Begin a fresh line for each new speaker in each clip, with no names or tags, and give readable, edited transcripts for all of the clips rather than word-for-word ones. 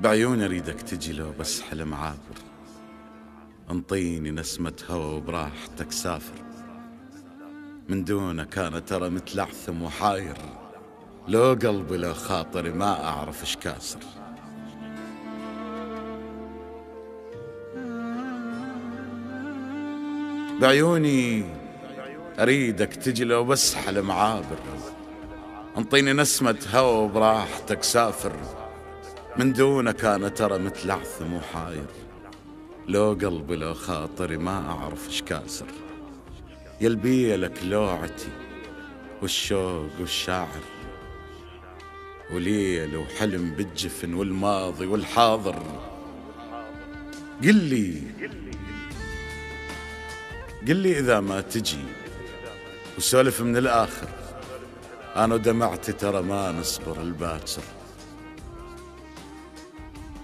بعيوني اريدك تجي لو بس حلم عابر، انطيني نسمة هوا وبراحتك سافر. من دونك انا ترى متلعثم وحاير، لو قلبي لو خاطري ما اعرف ايش كاسر. بعيوني اريدك تجي لو بس حلم عابر، انطيني نسمة هوا وبراحتك سافر. من دونك انا ترى متلعثم وحاير، لو قلبي لو خاطري ما اعرف ايش كاسر. يلبي لك لوعتي والشوق والشاعر، وليل وحلم بالجفن والماضي والحاضر. قل لي اذا ما تجي وسولف من الاخر، انا ودمعتي ترى ما نصبر الباكر.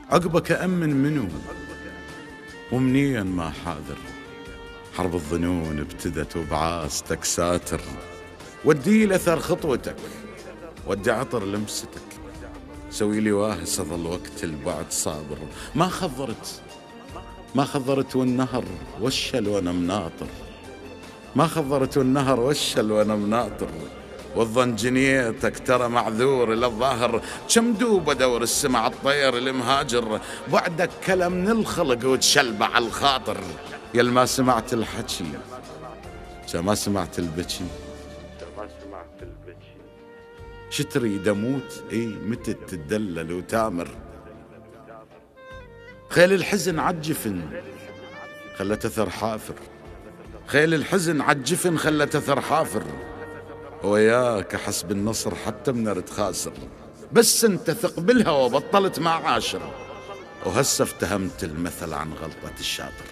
عقبك أأمن منو ومنيا ما حاذر، حرب الظنون ابتدت وبعاستك ساتر. ودي لأثر خطوتك ودي عطر لمستك، سوي لي واهس ظل وقت البعد صابر. ما خضرت والنهر وشل وانا مناطر، ما خضرت والنهر وشل وانا مناطر. والظن جنيتك ترى معذور إلى الظاهر، كم دوب أدور السمع الطير المهاجر. بعدك كلام من الخلق وتشلبع الخاطر. يا ما سمعت الحكي ما سمعت البكي، شتريد أموت متى تدلل وتامر. خيل الحزن عالجفن خلت أثر حافر، خيل الحزن عالجفن خلت أثر حافر. وياك أحس بالنصر حتى من أرد خاسر، بس انت ثق بالهوى وبطلت مع عاشر. وهسه افتهمت المثل عن غلطة الشاطر.